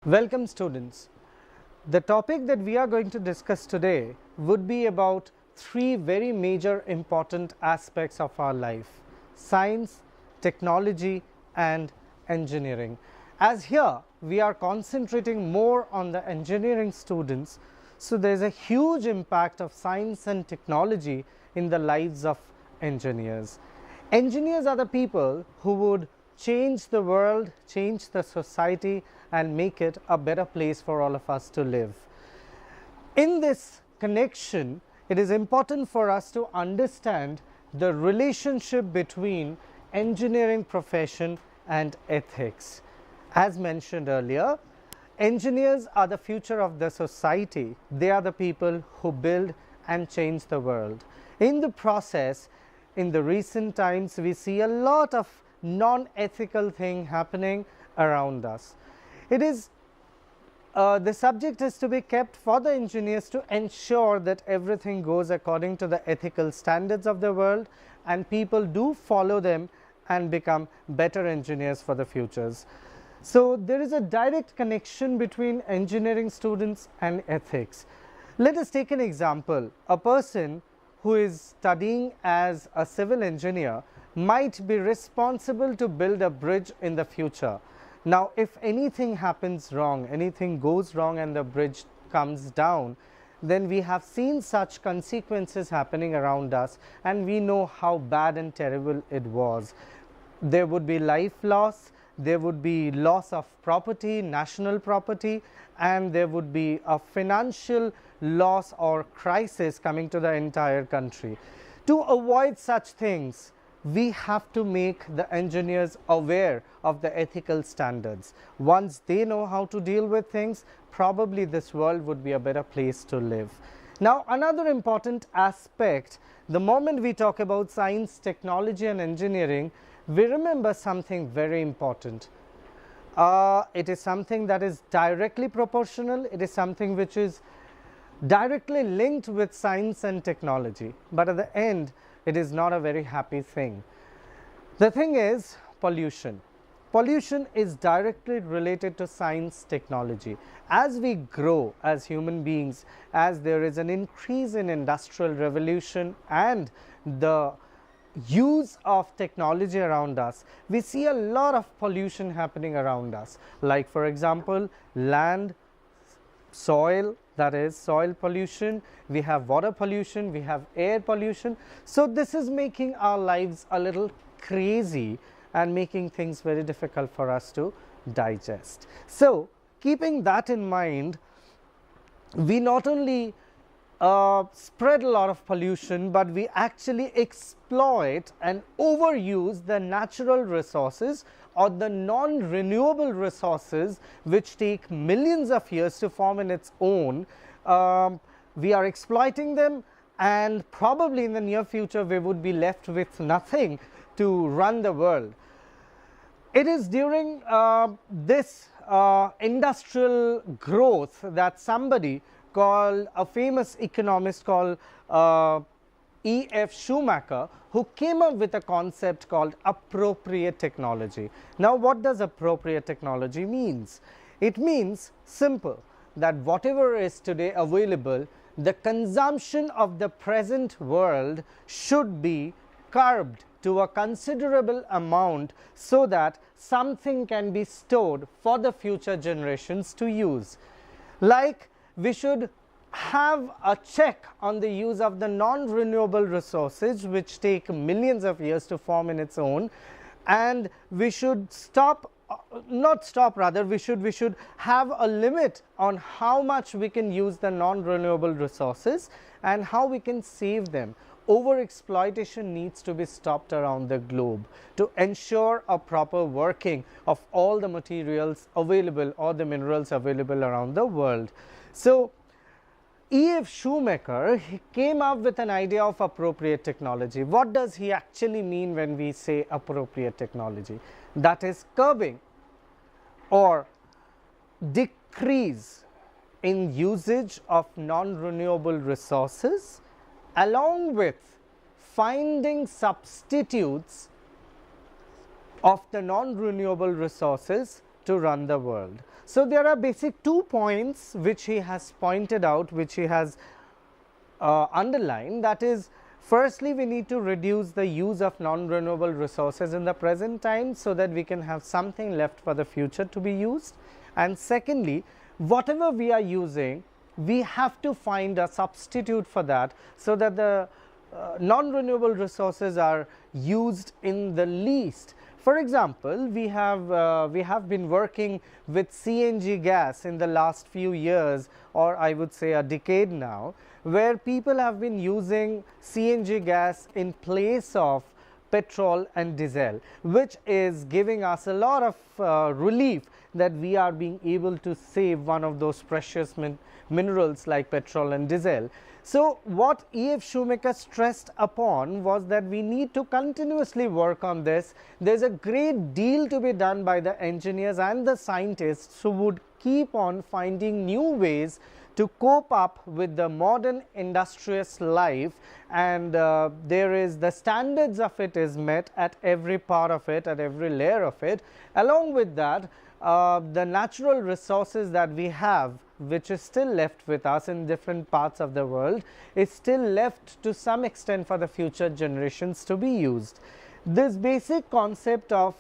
Welcome students. The topic that we are going to discuss today would be about three very major important aspects of our life: science, technology and engineering. As here we are concentrating more on the engineering students, so there is a huge impact of science and technology in the lives of engineers. Engineers are the people who would change the world, change the society and make it a better place for all of us to live. In this connection, it is important for us to understand the relationship between engineering profession and ethics. As mentioned earlier, engineers are the future of the society. They are the people who build and change the world. In the process, in the recent times, we see a lot of non-ethical thing happening around us. It is the subject is to be kept for the engineers to ensure that everything goes according to the ethical standards of the world and people do follow them and become better engineers for the futures. So there is a direct connection between engineering students and ethics. Let us take an example. A person who is studying as a civil engineer might be responsible to build a bridge in the future. Now, if anything happens wrong, anything goes wrong and the bridge comes down, then we have seen such consequences happening around us and we know how bad and terrible it was. There would be life loss, there would be loss of property, national property, and there would be a financial loss or crisis coming to the entire country. To avoid such things, we have to make the engineers aware of the ethical standards. Once they know how to deal with things, probably this world would be a better place to live. Now, another important aspect, the moment we talk about science, technology and engineering, we remember something very important. It is something that is directly proportional, it is something which is directly linked with science and technology, but at the end it is not a very happy thing. The thing is pollution. Pollution is directly related to science, technology. As we grow as human beings, as there is an increase in industrial revolution and the use of technology around us, we see a lot of pollution happening around us. Like for example, land, soil, that is soil pollution, we have water pollution, we have air pollution. So this is making our lives a little crazy and making things very difficult for us to digest. So keeping that in mind, we not only spread a lot of pollution, but we actually exploit and overuse the natural resources or the non-renewable resources which take millions of years to form in its own. We are exploiting them and probably in the near future we would be left with nothing to run the world. It is during this industrial growth that somebody called, a famous economist called E.F. Schumacher, who came up with a concept called appropriate technology. Now, what does appropriate technology means? It means simple, that whatever is today available, the consumption of the present world should be curbed to a considerable amount so that something can be stored for the future generations to use. Like we should have a check on the use of the non-renewable resources which take millions of years to form in its own, and we should we should have a limit on how much we can use the non-renewable resources and how we can save them. Over-exploitation needs to be stopped around the globe to ensure a proper working of all the materials available or the minerals available around the world. So E.F. Schumacher, he came up with an idea of appropriate technology. What does he actually mean when we say appropriate technology? That is curbing or decrease in usage of non-renewable resources, along with finding substitutes of the non-renewable resources to run the world. So there are basic 2 points which he has pointed out, which he has underlined. That is, firstly, we need to reduce the use of non-renewable resources in the present time so that we can have something left for the future to be used. And secondly, whatever we are using, we have to find a substitute for that so that the non-renewable resources are used in the least. For example, we have been working with CNG gas in the last few years, or I would say a decade now, where people have been using CNG gas in place of petrol and diesel, which is giving us a lot of relief that we are being able to save one of those precious minerals like petrol and diesel. So what E.F. Shoemaker stressed upon was that we need to continuously work on this. There is a great deal to be done by the engineers and the scientists who would keep on finding new ways to cope up with the modern industrious life, and the standards of it is met at every part of it, at every layer of it. Along with that, the natural resources that we have, which is still left with us in different parts of the world, is still left to some extent for the future generations to be used. This basic concept of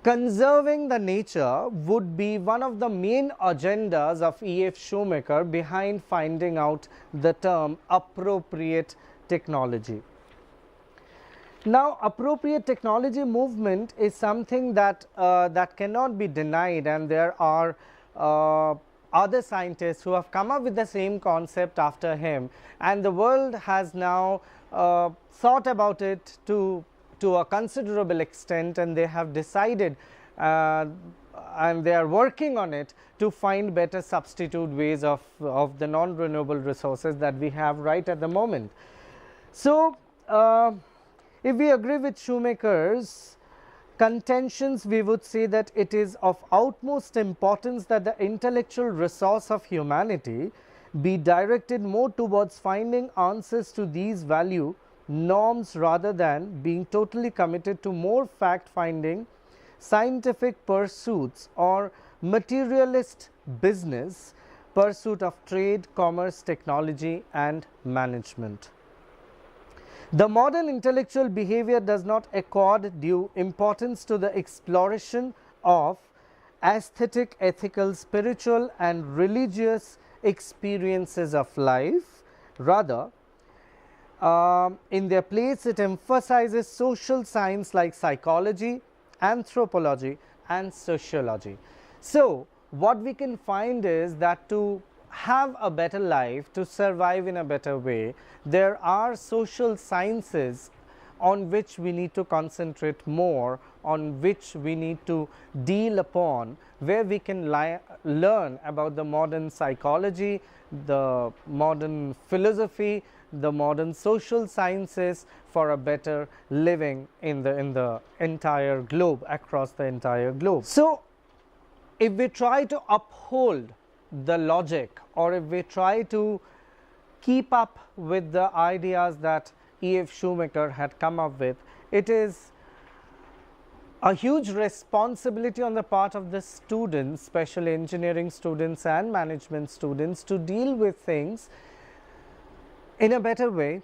conserving the nature would be one of the main agendas of E.F. Shoemaker behind finding out the term appropriate technology. Now, appropriate technology movement is something that that cannot be denied, and there are other scientists who have come up with the same concept after him, and the world has now thought about it to a considerable extent, and they have decided and they are working on it to find better substitute ways of the non-renewable resources that we have right at the moment. So if we agree with Shoemaker's contentions, we would say that it is of utmost importance that the intellectual resource of humanity be directed more towards finding answers to these value norms rather than being totally committed to more fact-finding scientific pursuits or materialist business pursuit of trade, commerce, technology and management. The modern intellectual behavior does not accord due importance to the exploration of aesthetic, ethical, spiritual and religious experiences of life. Rather, in their place, it emphasizes social science like psychology, anthropology and sociology. So, what we can find is that to have a better life, to survive in a better way, there are social sciences on which we need to concentrate more, on which we need to deal upon, where we can learn about the modern psychology, the modern philosophy, the modern social sciences for a better living in the entire globe, across the entire globe. So, if we try to uphold the logic, or if we try to keep up with the ideas that E.F. Shoemaker had come up with, it is a huge responsibility on the part of the students, especially engineering students and management students, to deal with things in a better way,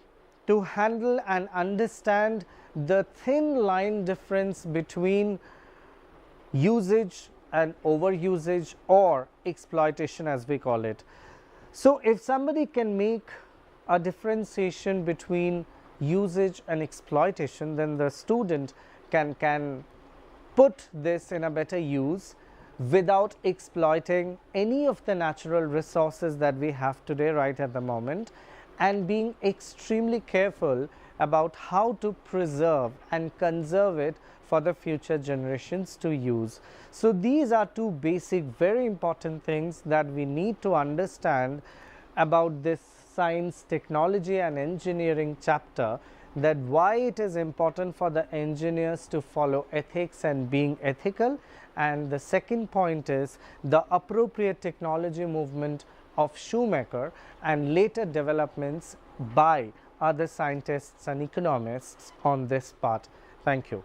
to handle and understand the thin line difference between usage and overusage, or exploitation as we call it. So, if somebody can make a differentiation between usage and exploitation, then the student can put this in a better use without exploiting any of the natural resources that we have today right at the moment, and being extremely careful about how to preserve and conserve it for the future generations to use. So, these are two basic, very important things that we need to understand about this science, technology and engineering chapter, that why it is important for the engineers to follow ethics and being ethical. And the second point is the appropriate technology movement of Shoemaker and later developments by other scientists and economists on this part. Thank you.